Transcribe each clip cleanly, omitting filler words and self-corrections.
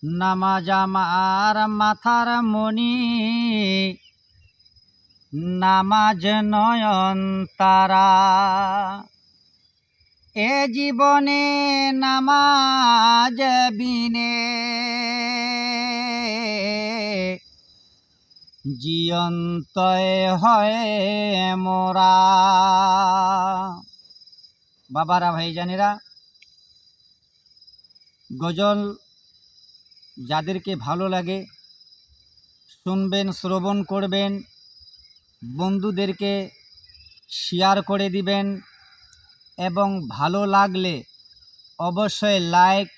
নামাজ আমার মাথার মণি, নামাজ নয়ন তারা। এ জীবনে নামাজ বিনে জিয়ন্তয় হয় মোরা। বাবারা, ভাইজানেরা, গজল যাদেরকে ভালো লাগে শুনবেন, শ্রবণ করবেন, বন্ধুদেরকে শেয়ার করে দিবেন এবং ভালো লাগলে অবশ্যই লাইক,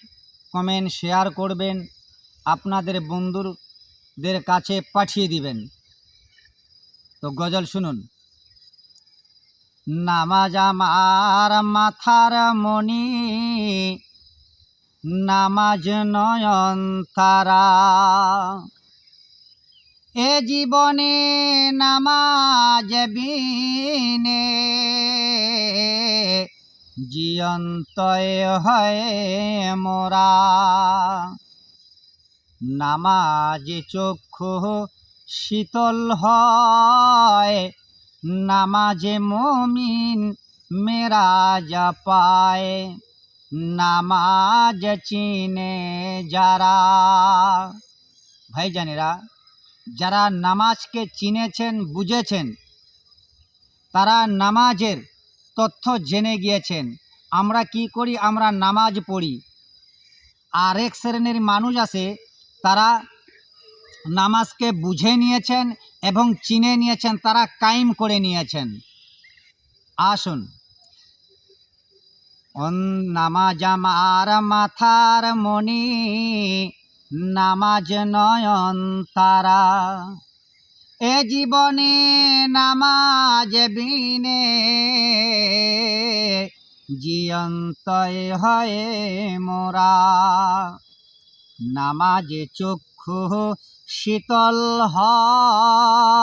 কমেন্ট, শেয়ার করবেন, আপনাদের বন্ধুদের কাছে পাঠিয়ে দিবেন। তো গজল শুনুন। নামাজ আমার মাথার মণি, নামাজ নয়ন তারা। এ জীবনে নামাজ বিনে জিয়ন্তয় হয় মোরা। নামাজ চক্ষু শীতল হয়, নামাজে মুমিন মেরাজ পায়। নামাজ চিনে যারা, ভাইজানেরা, যারা নামাজকে চিনেছেন, বুঝেছেন, তারা নামাজের তথ্য জেনে গিয়েছেন। আমরা কি করি? আমরা নামাজ পড়ি। আর এক শ্রেণীর মানুষ আছে, তারা নামাজকে বুঝে নিয়েছেন এবং চিনে নিয়েছেন, তারা কায়েম করে নিয়েছেন। আসুন, নামাজ আমার মাথার মণি, নামাজ নয়ন তারা। এ জীবনে নামাজ বিনে জিয়ন্তয় হয় মোরা। নামাজে চক্ষু শীতল হয়,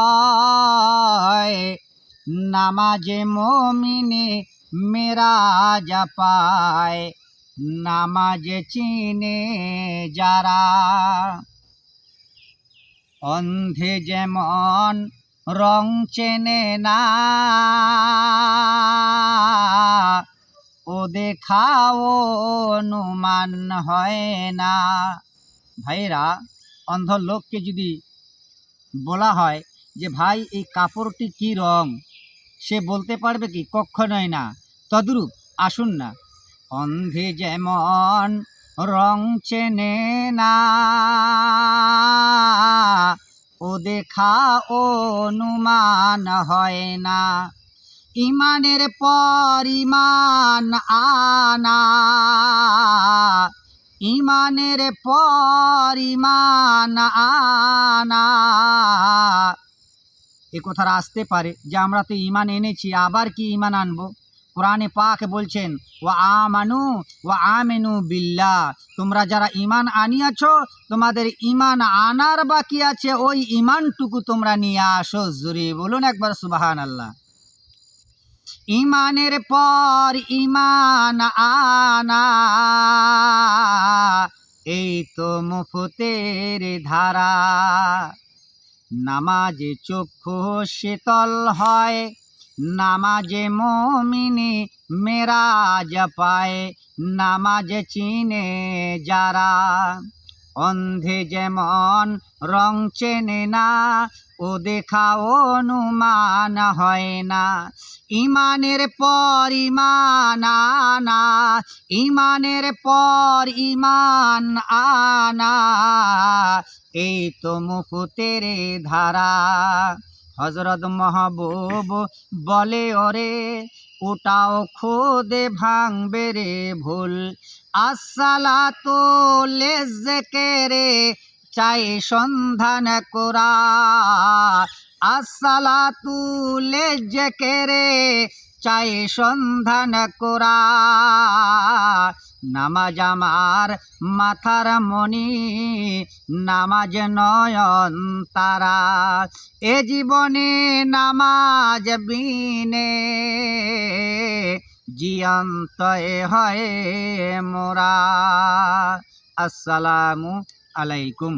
নামাজে মুমিনে মেরাজ পায়। নামাজ চিনে যারা। অন্ধে যেমন রং চেনে না, ও দেখাও অনুমান হয় না। ভাইরা, অন্ধ লোককে যদি বলা হয় যে ভাই এই কাপড়টি কি রং, সে বলতে পারবে কি? কখনোই না। তদ্রূপ আসুন না, অন্ধে যেমন রং চেনে না, ও দেখা অনুমান হয় না। ইমানের পর ইমান আনা, ইমানের পর ইমান আনা। এ কথাটা আসতে পারে যে আমরা তো ইমান এনেছি, আবার কি ইমান আনবো? কোরআনে পাক বলছেন, ওয়া আমানু ওয়া আমিনু বিল্লাহ, তোমরা যারা ইমান আনিয়াছ, তোমাদের ইমান আনার বাকি আছে, ওই ইমানটুকু তোমরা নিয়ে আসো। জোরে বলুন একবার সুবহানাল্লাহ। ইমানের পর ইমান আনা, এই তো মুফতের ধারা। নামাজে চক্ষু শীতল হয়, নামাজে মুমিনে মেরাজ পায়। নামাজ চিনে যারা। অন্ধে যেমন রং চেনে না, ও দেখা অনুমান হয় না। ইমানের পর ইমান আনা, ইমানের পর ইমান আনা, এই তো মুফতের ধারা। হযরত মাহবুব বলে, ওরে ওটাও খোদে ভাঙবে রে ভুল। আসসালাতু লিযিকরে চাই সন্ধান করা, আসসালাতু লিযিকরে চাই সন্ধান করা। নামাজ আমার মাথার মণি, নামাজ নয়ন তারা। এ জীবনে নামাজ বিনে জিয়ন্তয় হয় মোরা। আসসালামু আলাইকুম।